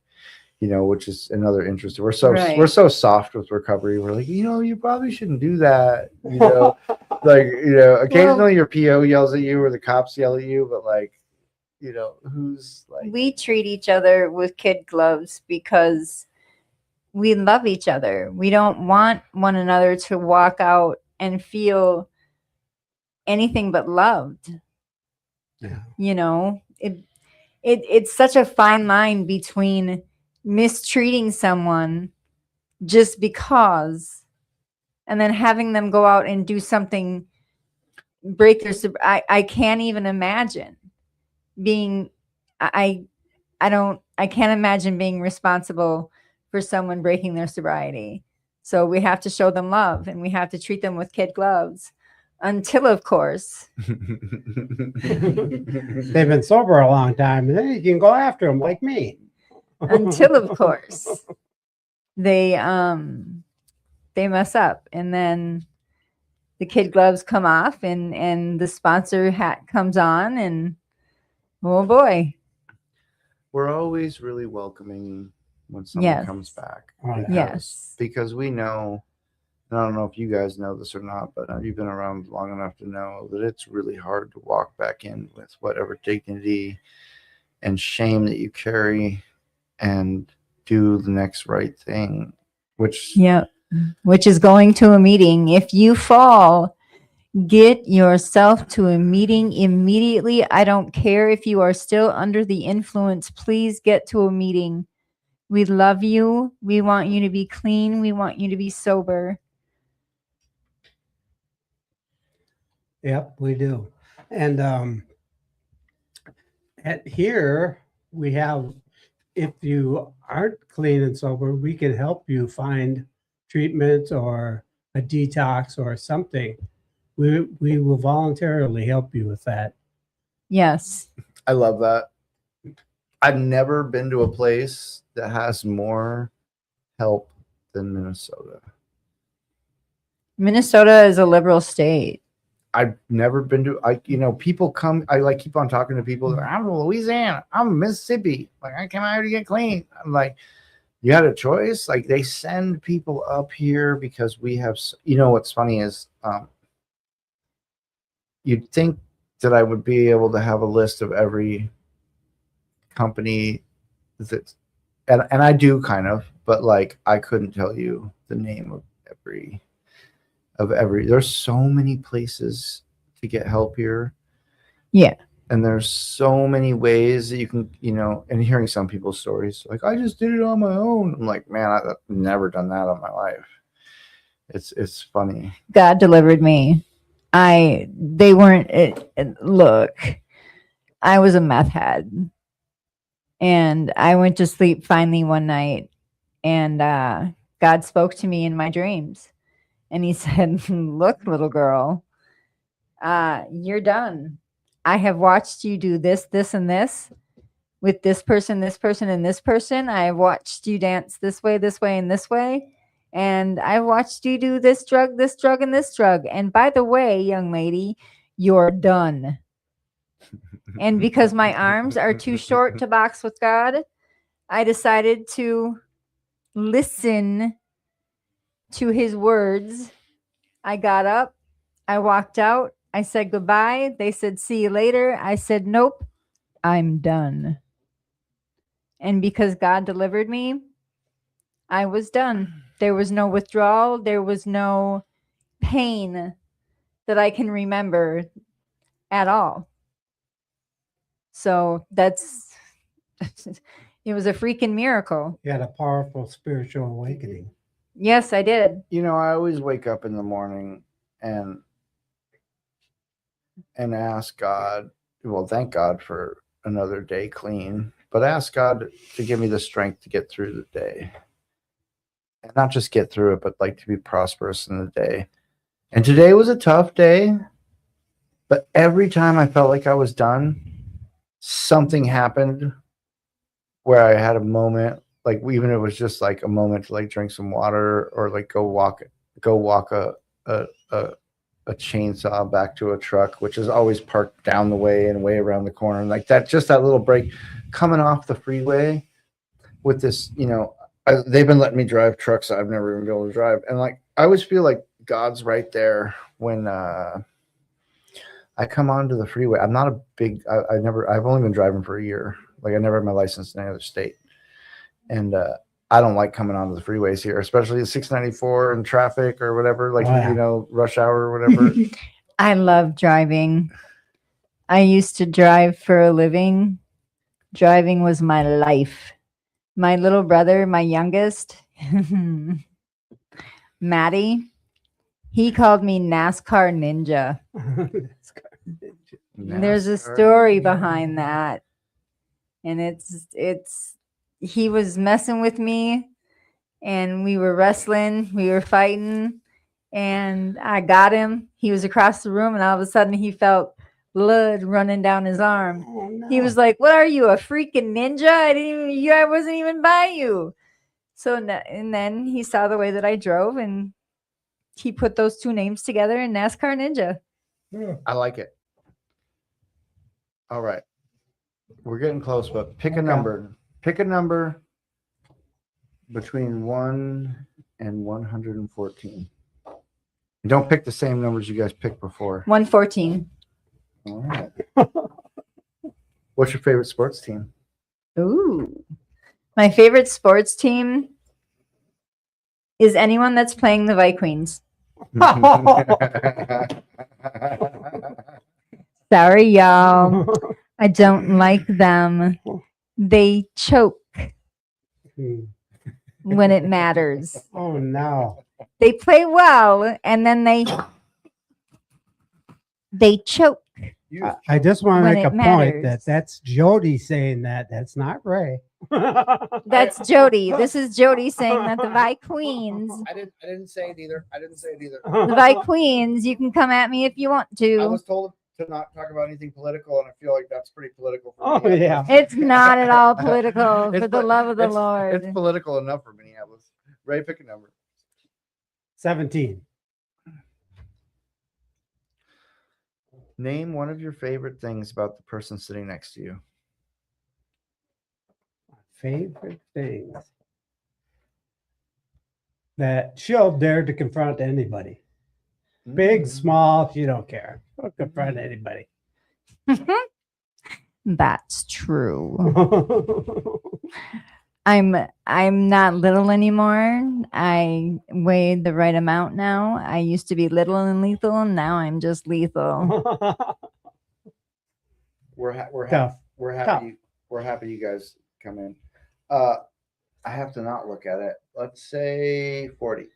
Which is another interest. We're so soft with recovery. We're like, you probably shouldn't do that. Occasionally your PO yells at you or the cops yell at you, but who's like, We treat each other with kid gloves because we love each other. We don't want one another to walk out and feel anything but loved. Yeah. It's such a fine line between mistreating someone just because, and then having them go out and do something, break their I can't even imagine being I can't imagine being responsible for someone breaking their sobriety. So we have to show them love, and we have to treat them with kid gloves until, of course, They've been sober a long time, and then you can go after them like me. until of course they mess up, and then the kid gloves come off, and the sponsor hat comes on, and oh boy. we're always really welcoming when someone Yes. comes back. Oh, yeah. Yes. Because we know, and I don't know if you guys know this or not, but you've been around long enough to know that it's really hard to walk back in with whatever dignity and shame that you carry and do the next right thing, which Which is going to a meeting. If you fall, get yourself to a meeting immediately. I don't care if you are still under the influence. Please get to a meeting. We love you. We want you to be clean. We want you to be sober. Yep, we do. And at here we have, if you aren't clean and sober, we can help you find treatment or a detox or something. We will voluntarily help you with that. Yes. I love that. I've never been to a place that has more help than Minnesota. Minnesota is a liberal state. I've never been to, people come, I keep on talking to people. I'm from Louisiana. I'm Mississippi. Like, I came out here to get clean. I'm like, you had a choice. Like, they send people up here because we have, what's funny is, you'd think that I would be able to have a list of every company that, and I do kind of, but like, I couldn't tell you the name of every, there's so many places to get help here. Yeah. And there's so many ways that you can, and hearing some people's stories, like, I just did it on my own. I'm like, man, I've never done that in my life. It's funny. God delivered me. They weren't, look, I was a meth head, and I went to sleep finally one night, and God spoke to me in my dreams, and he said, look, little girl, you're done. I have watched you do this, this, and this with this person, and this person. I have watched you dance this way, and this way. And I've watched you do this drug, and this drug. And by the way, young lady, you're done. And because my arms are too short to box with God, I decided to listen to his words. I got up. I walked out. I said goodbye. They said, see you later. I said, nope, I'm done. And because God delivered me, I was done. There was no withdrawal. There was no pain that I can remember at all. So that's it was a freaking miracle. You had a powerful spiritual awakening. Yes, I did. You know, I always wake up in the morning and ask God, well, thank God for another day clean, but ask God to give me the strength to get through the day. And not just get through it, but like to be prosperous in the day. And today was a tough day, but every time I felt like I was done, something happened where I had a moment, like even if it was just like a moment to like drink some water or like go walk a chainsaw back to a truck, which is always parked down the way and way around the corner. And like that, just that little break coming off the freeway with this, you know, they've been letting me drive trucks I've never even been able to drive. And like, I always feel like God's right there when I come onto the freeway. I'm not a big, I've only been driving for a year. Like I never had my license in any other state. And I don't like coming onto the freeways here, especially the 694 and traffic or whatever, like, Wow. you know, rush hour or whatever. I love driving. I used to drive for a living. Driving was my life. My little brother, my youngest, Maddie, he called me NASCAR Ninja. There's a story behind that. And it's he was messing with me and we were wrestling, we were fighting, and I got him. He was across the room and all of a sudden he felt blood running down his arm. Oh, no. He was like, "What are you, a freaking ninja? I wasn't even by you." So and then he saw the way that I drove and he put those two names together in NASCAR Ninja. I like it. All right. We're getting close, but pick a Okay. number. Pick a number between 1 and 114. And don't pick the same numbers you guys picked before. 114. All right. What's your favorite sports team? Ooh. My favorite sports team is anyone that's playing the Vikings. Sorry, y'all. I don't like them. They choke when it matters. Oh no. They play well and then they choke. I just want to When make it a point matters. that's Jody saying that. That's not Ray. That's Jody. This is Jody saying that the Vikings, I didn't say it either. the Vikings, you can come at me if you want I to. was told to not talk about anything political, and I feel like that's pretty political for Oh, Minneapolis. yeah. It's not at all political, It's for the po- love of the It's Lord. political enough for Minneapolis. Ray, pick a number. 17. Name one of your favorite things about the person sitting next to you. Favorite things that she'll dare to confront anybody. Big, small, she don't care. She'll confront anybody. That's true. I'm not little anymore. I weighed the right amount now. I used to be little and lethal, and now I'm just lethal. We're happy. Tough. We're Tough. happy. We're happy you guys come in. I have to not look at it. Let's say 40.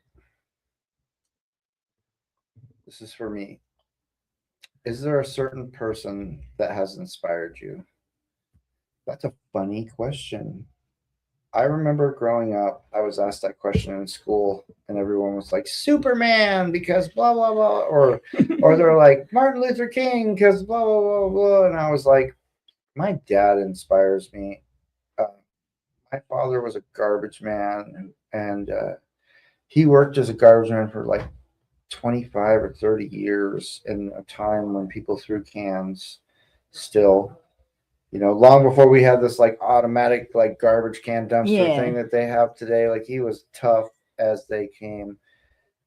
This is for me. Is there a certain person that has inspired you? That's a funny question. I remember growing up, I was asked that question in school, and everyone was like, Superman, because blah, blah, blah. Or they're like, Martin Luther King, because blah, blah, blah, blah. And I was like, my dad inspires me. My father was a garbage man, and he worked as a garbage man for like 25 or 30 years in a time when people threw cans still. You know, long before we had this like automatic like garbage can dumpster Yeah. thing that they have today. Like he was tough as they came,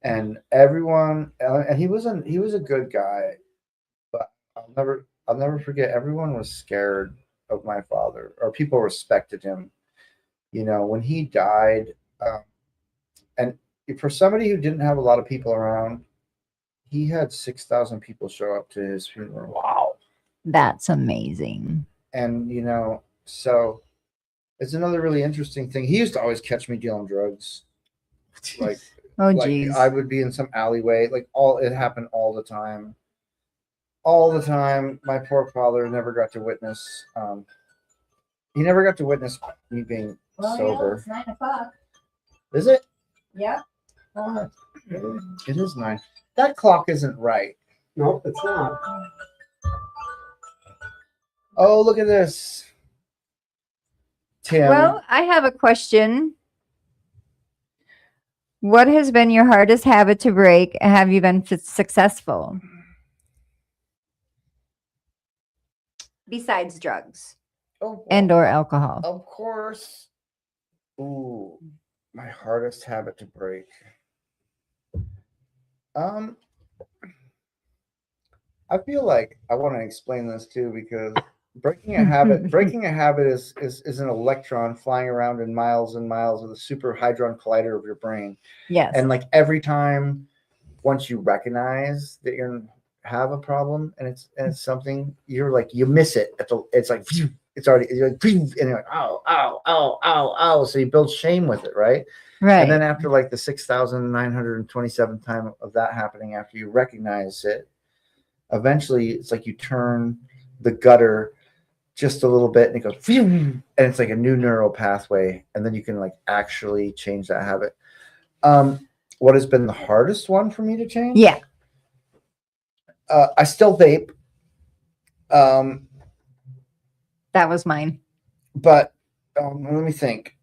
and everyone, and he was a good guy, but I'll never forget. Everyone was scared of my father, or people respected him. You know, when he died, and for somebody who didn't have a lot of people around, he had 6,000 people show up to his funeral. Wow. That's amazing. And so it's another really interesting thing. He used to always catch me dealing drugs. Like, Oh, like geez. I would be in some alleyway. Like it happened all the time. All the time. My poor father never got to witness. He never got to witness me being sober. It's 9 o'clock. Is it? Yep. Oh, it is 9. That clock isn't right. Nope, it's not. Oh, look at this. Tim. Well, I have a question. What has been your hardest habit to break? And have you been successful? Besides drugs Oh, and or alcohol. of course. Ooh, my hardest habit to break. I feel like I want to explain this too because breaking a habit is an electron flying around in miles and miles of the super hadron collider of your brain. Yes. And like every time, once you recognize that you have a problem and it's something, you're like you miss it it's like it's already, you're like, and you're like, ow. So you build shame with it, right? Right. And then after like the 6,927th time of that happening, after you recognize it, eventually it's like you turn the gutter just a little bit and it goes, and it's like a new neural pathway. And then you can like actually change that habit. What has been the hardest one for me to change? Yeah. I still vape. That was mine. But let me think.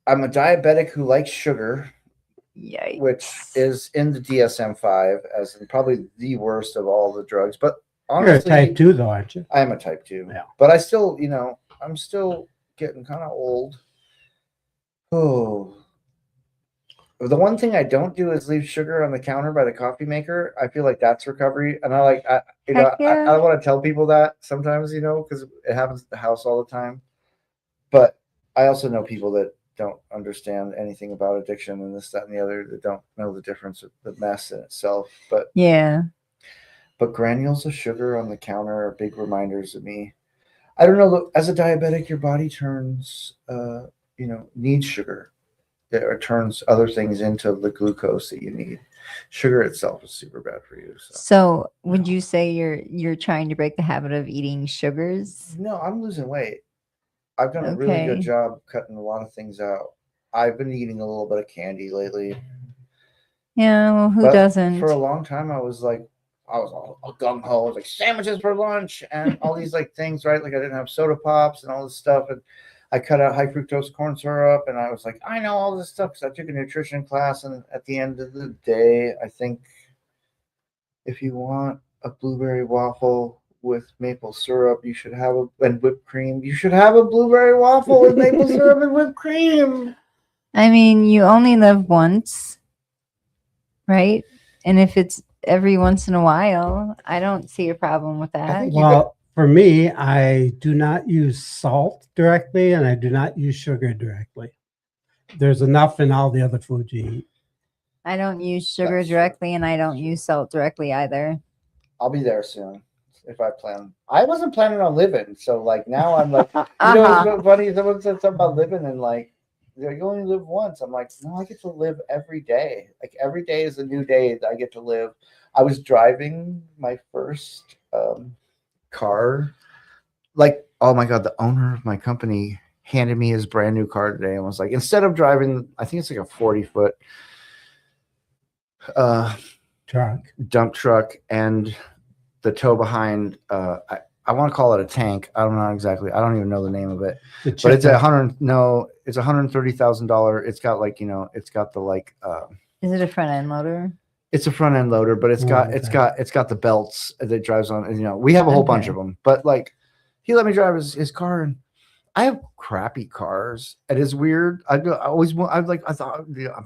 I'm a diabetic who likes sugar, Yikes. which is in the DSM-5 as in probably the worst of all the drugs. But You're a honestly, type 2 though, aren't you? I am a type 2. Yeah. But I still, I'm still getting kind of old. Oh. The one thing I don't do is leave sugar on the counter by the coffee maker. I feel like that's recovery. And I Heck yeah. don't want to tell people that sometimes, because it happens at the house all the time. But I also know people that don't understand anything about addiction and this, that, and the other, that don't know the difference of the mess in itself. But Yeah. granules of sugar on the counter are big reminders of me. I don't know. As a diabetic, your body turns, needs sugar. It turns other things into the glucose that you need. Sugar itself is super bad for you. So would you say you're trying to break the habit of eating sugars? No, I'm losing weight. I've done a really Okay. good job cutting a lot of things out. I've been eating a little bit of candy lately. Yeah, well, who But doesn't? For a long time, I was all gung ho. I was like sandwiches for lunch and all these like things, right? Like I didn't have soda pops and all this stuff. And I cut out high fructose corn syrup. And I was like, I know all this stuff because I took a nutrition class. And at the end of the day, I think if you want a blueberry waffle with maple syrup, you should have and whipped cream. You should have a blueberry waffle with maple syrup and whipped cream. I mean, you only live once, right? And if it's every once in a while, I don't see a problem with that. think- Well, for me, I do not use salt directly and I do not use sugar directly. There's enough in all the other foods you eat. I don't use sugar That's true. directly and I don't use salt directly either. I'll be there soon if I plan. I wasn't planning on living, so like now I'm like, Uh-huh. it's so funny. Someone said something about living and like you only live once. I'm like, no, I get to live every day. Like every day is a new day that I get to live. I was driving my first car. Like, oh my God, the owner of my company handed me his brand new car today and was like, instead of driving, I think it's like a 40-foot Truck. dump truck and the tow behind, I want to call it a tank. I don't know exactly. I don't even know the name of it. The But it's chipper. it's $130,000. It's got like, it's got the like Is it a front end loader? it's a front end loader, but it's got the belts that drives on, and we have a whole bunch Okay. of them. But like he let me drive his car, and I have crappy cars. It is weird. I'm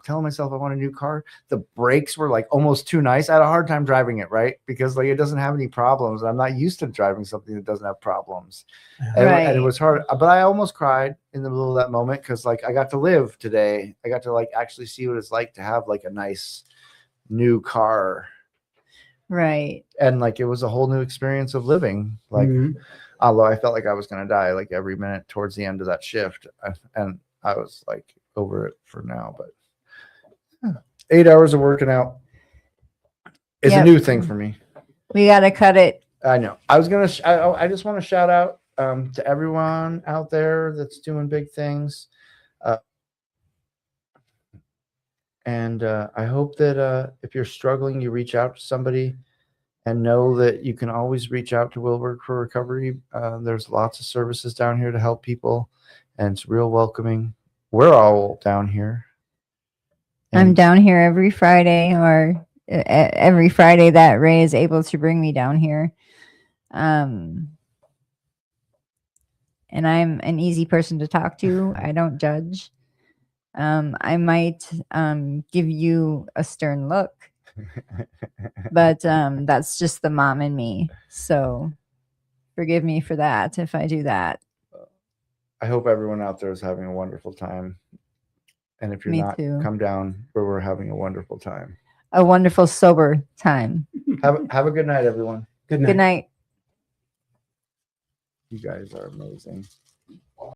telling myself I want a new car. The brakes were like almost too nice. I had a hard time driving it, right? Because like it doesn't have any problems. I'm not used to driving something that doesn't have problems. And, and it Right. was hard, but I almost cried in the middle of that moment because like I got to live today. I got to like actually see what it's like to have like a nice new car. Right. And like it was a whole new experience of living. Like Mhm. although I felt like I was going to die like every minute towards the end of that shift. And I was like over it for now, but 8 hours of working out is Yep. a new thing for me. We got to cut it. I know. I was going to, I just want to shout out to everyone out there that's doing big things. And I hope that if you're struggling, you reach out to somebody and know that you can always reach out to Wilbur for recovery. There's lots of services down here to help people, and it's real welcoming. We're all down here. I'm And down here every Friday, or every Friday that Ray is able to bring me down here. And I'm an easy person to talk to. I don't judge. I might give you a stern look, but that's just the mom in me. So forgive me for that if I do that. I hope everyone out there is having a wonderful time. And if you're Me not, too. come down where we're having a wonderful time. A wonderful sober time. Have a good night, everyone. Good night. Good night. You guys are amazing.